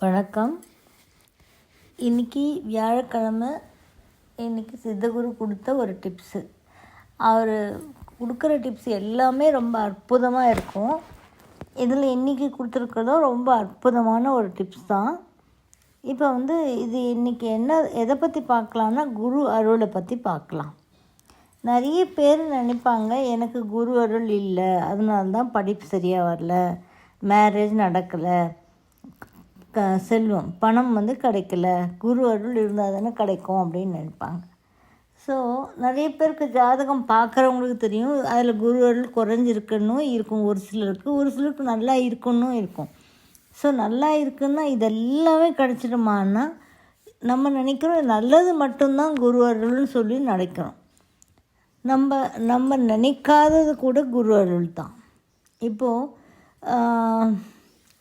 வணக்கம். இன்றைக்கி வியாழக்கிழமை. இன்றைக்கி சித்தகுரு கொடுத்த ஒரு டிப்ஸு. அவர் கொடுக்குற டிப்ஸ் எல்லாமே ரொம்ப அற்புதமாக இருக்கும். இதில் இன்றைக்கி கொடுத்துருக்கிறதும் ரொம்ப அற்புதமான ஒரு டிப்ஸ் தான். இப்போ இது இன்றைக்கி எதை பற்றி பார்க்கலான்னா, குரு அருளை பற்றி பார்க்கலாம். நிறைய பேர் நினைப்பாங்க, எனக்கு குரு அருள் இல்லை, அதனால தான் படிப்பு சரியாக வரல, மேரேஜ் நடக்கலை, செல்வம் பணம் கிடைக்கல, குரு அருள் இருந்தால் தானே கிடைக்கும் அப்படின்னு நினைப்பாங்க. ஸோ நிறைய பேருக்கு ஜாதகம் பார்க்குறவங்களுக்கு தெரியும், அதில் குரு அருள் குறைஞ்சிருக்குன்னு இருக்கும். ஒரு சிலருக்கு நல்லா இருக்குன்னு இருக்கும். ஸோ நல்லா இருக்குன்னா இதெல்லாமே கிடச்சிடுமான்னா, நம்ம நினைக்கிறோம் நல்லது மட்டும்தான் குரு அருள்னு சொல்லி நினைக்கிறோம். நம்ம நினைக்காதது கூட குரு அருள் தான். இப்போது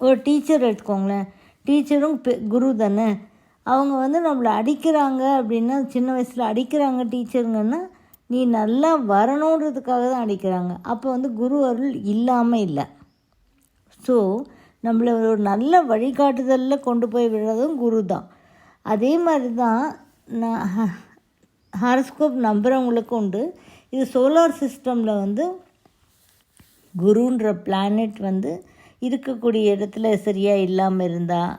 ஒரு டீச்சர் எடுத்துக்கோங்களேன். டீச்சரும் குரு தானே. அவங்க நம்மளை அடிக்கிறாங்க அப்படின்னா, சின்ன வயசில் அடிக்கிறாங்க டீச்சருங்கன்னா, நீ நல்லா வரணுன்றதுக்காக தான் அடிக்கிறாங்க. அப்போ குரு அருள் இல்லாமல் இல்லை. ஸோ நம்மளை ஒரு நல்ல வழிகாட்டுதலில் கொண்டு போய் விடுறதும் குரு தான். அதே மாதிரி தான் நான் ஹாரோஸ்கோப் நம்புகிறவங்களுக்கு உண்டு. இது சோலார் சிஸ்டமில் குருன்ற பிளானட் இருக்கக்கூடிய இடத்துல சரியாக இல்லாமல் இருந்தால்,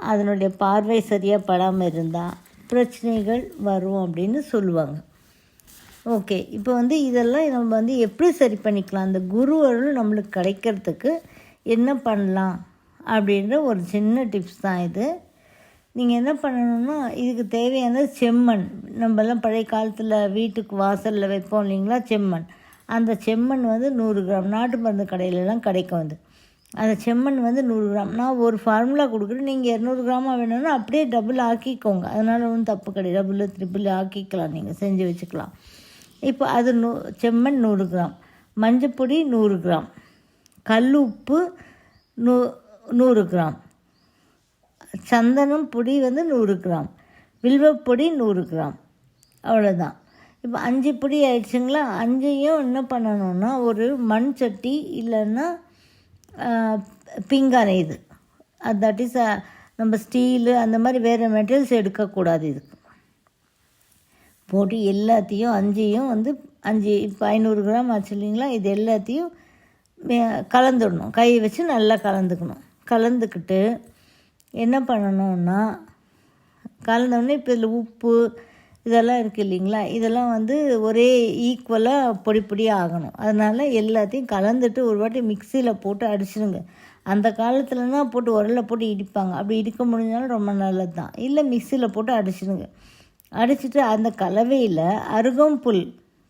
அதனுடைய பார்வை சரியாக படாமல் இருந்தால் பிரச்சனைகள் வரும் அப்படின்னு சொல்லுவாங்க. ஓகே, இப்போ இதெல்லாம் நம்ம எப்படி சரி பண்ணிக்கலாம், அந்த குரு அருள் நம்மளுக்கு கிடைக்கிறதுக்கு என்ன பண்ணலாம் அப்படின்ற ஒரு சின்ன டிப்ஸ் தான் இது. நீங்கள் என்ன பண்ணணுன்னா, இதுக்கு தேவையான செம்மண். நம்மலாம் பழைய காலத்தில் வீட்டுக்கு வாசலில் வைப்போம் இல்லைங்களா, செம்மண். அந்த செம்மண் 100 கிராம் நாட்டு மருந்து கடையிலலாம் கிடைக்கும். அந்த செம்மண் 100 கிராம். நான் ஒரு ஃபார்முலா கொடுக்குறேன், நீங்கள் 200 கிராமாக வேணும்னா அப்படியே டபுள் ஆக்கிக்கோங்க. அதனால் ஒன்றும் தப்பு கிடையாது. டபுள் ட்ரிபிள் ஆக்கிக்கலாம், நீங்கள் செஞ்சு வச்சுக்கலாம். இப்போ அது செம்மண் 100 கிராம், மஞ்சப்பொடி 100 கிராம், கல் உப்பு 100 கிராம், சந்தனம் பொடி 100 கிராம், வில்வப்பொடி 100 கிராம். அவ்வளோதான். இப்போ 5 பொடி ஆயிடுச்சுங்களா. 5ஐயும் என்ன பண்ணணுன்னா, ஒரு மண் சட்டி இல்லைன்னா பிங்கான இது, தட் இஸ் நம்ம ஸ்டீலு அந்த மாதிரி வேறு மெட்டீரியல்ஸ் எடுக்கக்கூடாது. இதுக்கு போட்டு எல்லாத்தையும் 5ஐயும் 5 இப்போ 500 கிராம் ஆச்சு இல்லைங்களா. இது எல்லாத்தையும் கலந்துடணும். கை வச்சு நல்லா கலந்துக்கணும். கலந்துக்கிட்டு என்ன பண்ணணுன்னா, கலந்தோடனே இப்போ இதில் உப்பு இதெல்லாம் இருக்குது இல்லைங்களா, இதெல்லாம் ஒரே ஈக்குவலாக பொடி பொடியாக ஆகணும். அதனால் எல்லாத்தையும் கலந்துட்டு ஒரு வாட்டி மிக்சியில் போட்டு அடிச்சிடுங்க. அந்த காலத்துலனா போட்டு உரலில் போட்டு இடிப்பாங்க. அப்படி இடிக்க முடிஞ்சாலும் ரொம்ப நல்லது தான். இல்லை மிக்சியில் போட்டு அடிச்சிடுங்க. அடிச்சுட்டு அந்த கலவையில் அருகம்புல்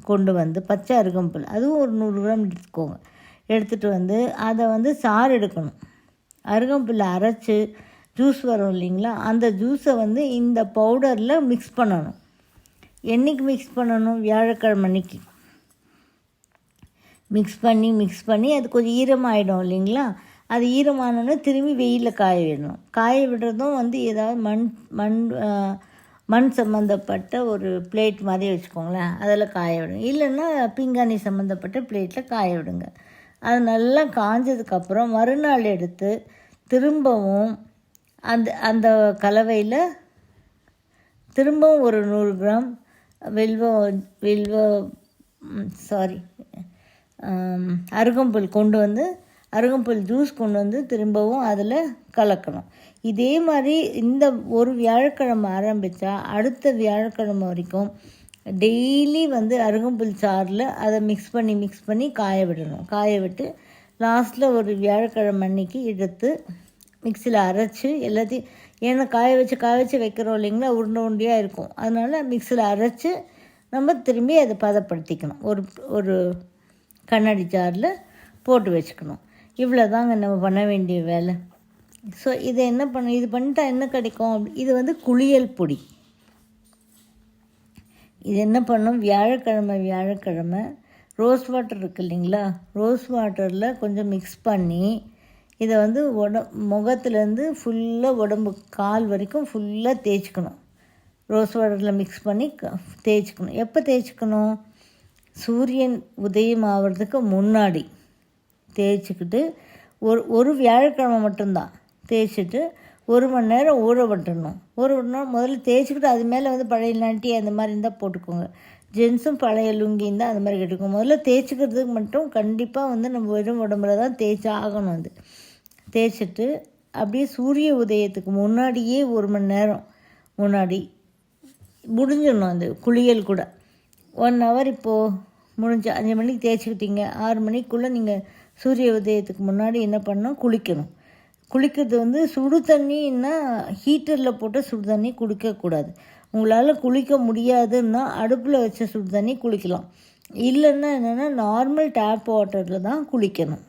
கொண்டு பச்சை அருகம்புல் அதுவும் ஒரு 100 கிராம் எடுத்துக்கோங்க. எடுத்துகிட்டு அதை சாறு எடுக்கணும். அருகம்புல்லை அரைச்சி ஜூஸ் வரும் இல்லைங்களா, அந்த ஜூஸை இந்த பவுடரில் மிக்ஸ் பண்ணணும். என்றைக்கு மிக்ஸ் பண்ணணும், வியாழக்கிழமை அன்னைக்கு மிக்ஸ் பண்ணி அது கொஞ்சம் ஈரமாகிடும் இல்லைங்களா. அது ஈரமானோன்னு திரும்பி வெயிலில் காய விடணும். காய விடுறதும் ஏதாவது மண் சம்மந்தப்பட்ட ஒரு பிளேட் மாதிரி வச்சுக்கோங்களேன், அதில் காய விடுங்க. இல்லைன்னா பீங்கானி சம்மந்தப்பட்ட பிளேட்டில் காய விடுங்க. அது நல்லா காஞ்சதுக்கப்புறம் மறுநாள் எடுத்து திரும்பவும் அந்த கலவையில் திரும்பவும் ஒரு 100 கிராம் அருகம்புல் அருகம்புல் ஜூஸ் கொண்டு திரும்பவும் அதில் கலக்கணும். இதே மாதிரி இந்த ஒரு வியாழக்கிழமை ஆரம்பித்தா அடுத்த வியாழக்கிழமை வரைக்கும் டெய்லி அருகம்புல் சாறில் அதை மிக்ஸ் பண்ணி காய விடணும். காய விட்டு லாஸ்ட்டில் ஒரு வியாழக்கிழமை அன்னைக்கு எடுத்து மிக்சியில் அரைச்சி எல்லாத்தையும், ஏன்னா காய வச்சு வைக்கிறோம் இல்லைங்களா, உருண்டையாக இருக்கும். அதனால் மிக்சியில் அரைச்சி நம்ம திரும்பி அதை பதப்படுத்திக்கணும். ஒரு கண்ணாடி ஜாரில் போட்டு வச்சுக்கணும். இவ்வளோ தாங்க நம்ம பண்ண வேண்டிய வேலை. ஸோ இதை இது பண்ணிட்டா என்ன கிடைக்கும், இது குளியல் பொடி. இது என்ன பண்ணணும், வியாழக்கிழமை ரோஸ் வாட்டர் இருக்குது இல்லைங்களா, ரோஸ் வாட்டரில் கொஞ்சம் மிக்ஸ் பண்ணி இதை முகத்துலேருந்து ஃபுல்லாக உடம்பு கால் வரைக்கும் ஃபுல்லாக தேய்ச்சிக்கணும். ரோஸ் வாட்டரில் மிக்ஸ் பண்ணி தேய்ச்சிக்கணும். எப்போ தேய்ச்சிக்கணும், சூரியன் உதயம் ஆகிறதுக்கு முன்னாடி தேய்ச்சிக்கிட்டு ஒரு வியாழக்கிழமை மட்டும்தான் தேய்ச்சிட்டு 1 மணி நேரம் ஊற விட்டுடணும். ஊற விட்டணும் முதல்ல தேய்ச்சிக்கிட்டு அது மேலே வந்து பழைய நட்டி அந்த மாதிரி இருந்தால் போட்டுக்கோங்க. ஜென்ஸும் பழைய லுங்கி இருந்தால் அந்த மாதிரி கேட்டுக்கோங்க. முதல்ல தேய்ச்சிக்கிறதுக்கு மட்டும் கண்டிப்பாக வந்து நம்ம வெறும் உடம்புல தான் தேய்ச்சி ஆகணும். அது தேய்ச்சிட்டு அப்படியே சூரிய உதயத்துக்கு முன்னாடியே 1 மணி நேரம் முன்னாடி முடிஞ்சிடணும் அந்த குளியல் கூட. 1 ஹவர் இப்போது முடிஞ்சு 5 மணிக்கு தேய்ச்சிக்கிட்டீங்க, 6 மணிக்குள்ளே நீங்கள் சூரிய உதயத்துக்கு முன்னாடி என்ன பண்ணணும், குளிக்கணும். குளிக்கிறது வந்து சுடு தண்ணின்னா ஹீட்டரில் போட்டு சுடு தண்ணி குடிக்கக்கூடாது. உங்களால் குளிக்க முடியாதுன்னா அடுப்பில் வச்ச சுடு தண்ணி குளிக்கலாம். இல்லைன்னா என்னென்னா நார்மல் டேப் வாட்டரில் தான் குளிக்கணும்.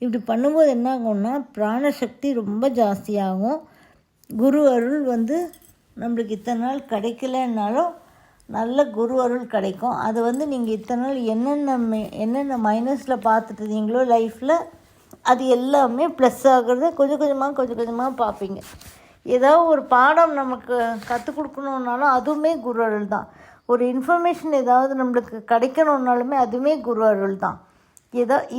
இப்படி பண்ணும்போது என்ன ஆகும்னா பிராணசக்தி ரொம்ப ஜாஸ்தியாகும். குரு அருள் வந்து நம்மளுக்கு இத்தனை நாள் கிடைக்கலன்னாலும் நல்ல குரு அருள் கிடைக்கும். அது வந்து நீங்கள் இத்தனை நாள் என்னென்ன மைனஸில் பார்த்துட்டு இருந்தீங்களோ லைஃப்பில் அது எல்லாமே ப்ளஸ் ஆகிறத கொஞ்சம் கொஞ்சமாக பார்ப்பீங்க. ஏதாவது ஒரு பாடம் நமக்கு கற்றுக் கொடுக்கணுன்னாலும் அதுவுமே குரு அருள் தான். ஒரு இன்ஃபர்மேஷன் ஏதாவது நம்மளுக்கு கிடைக்கணுன்னாலுமே அதுவுமே குரு அருள் தான்.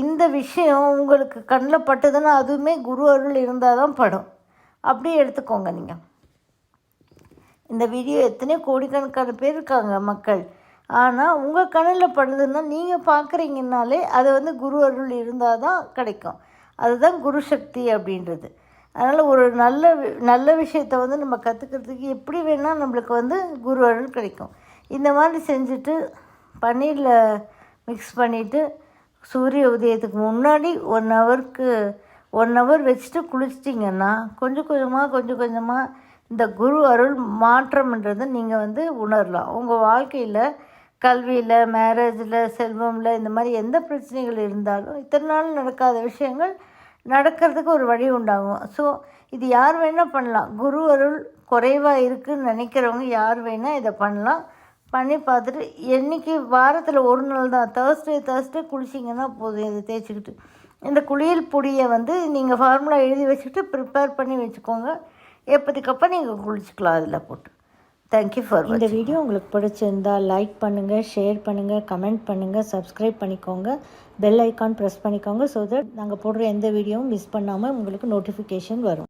இந்த விஷயம் உங்களுக்கு கண்ணில் பட்டதுன்னா அதுவுமே குரு அருள் இருந்தால் தான் படும். அப்படியே எடுத்துக்கோங்க. நீங்கள் இந்த வீடியோ எத்தனையோ கோடிக்கணக்கான பேர் இருக்காங்க மக்கள். ஆனால் உங்கள் கண்ணில் படுதுன்னா நீங்கள் பார்க்குறீங்கன்னாலே அது வந்து குரு அருள் இருந்தால் தான் கிடைக்கும். அதுதான் குரு சக்தி அப்படின்றது. அதனால் ஒரு நல்ல விஷயத்தை வந்து நம்ம கற்றுக்கிறதுக்கு எப்படி வேணால் நம்மளுக்கு வந்து குரு அருள் கிடைக்கும். இந்த மாதிரி செஞ்சுட்டு பன்னீரில் மிக்ஸ் பண்ணிவிட்டு சூரிய உதயத்துக்கு முன்னாடி 1 ஹவர் வச்சுட்டு குளிச்சிட்டிங்கன்னா கொஞ்சம் கொஞ்சமாக இந்த குரு அருள் மாற்றம்ன்றதை நீங்கள் வந்து உணரலாம். உங்கள் வாழ்க்கையில் கல்வியில், மேரேஜில், செல்வமில் இந்த மாதிரி எந்த பிரச்சனைகள் இருந்தாலும் இத்தனை நாள் நடக்காத விஷயங்கள் நடக்கிறதுக்கு ஒரு வழி உண்டாகும். ஸோ இது யார் வேணால் பண்ணலாம். குரு அருள் குறைவாக இருக்குதுன்னு நினைக்கிறவங்க யார் வேணால் இதை பண்ணலாம். பண்ணி பார்த்துட்டு என்றைக்கு வாரத்தில் ஒரு நாள் தான் தேர்ஸ்டே குளிச்சிங்கன்னா போதும். இதை தேய்ச்சிக்கிட்டு இந்த குளியல் பொடியை வந்து நீங்கள் ஃபார்முலா எழுதி வச்சுட்டு ப்ரிப்பேர் பண்ணி வச்சுக்கோங்க. எப்போதுக்கப்போ நீங்கள் குளிச்சுக்கலாம் அதில் போட்டு. தேங்க்யூ ஃபார் இந்த வீடியோ உங்களுக்கு பிடிச்சிருந்தால் லைக் பண்ணுங்கள், ஷேர் பண்ணுங்கள், கமெண்ட் பண்ணுங்கள், சப்ஸ்கிரைப் பண்ணிக்கோங்க, பெல் ஐக்கான் ப்ரெஸ் பண்ணிக்கோங்க. ஸோ தட் நாங்கள் போடுற எந்த வீடியோவும் மிஸ் பண்ணாமல் உங்களுக்கு நோட்டிஃபிகேஷன் வரும்.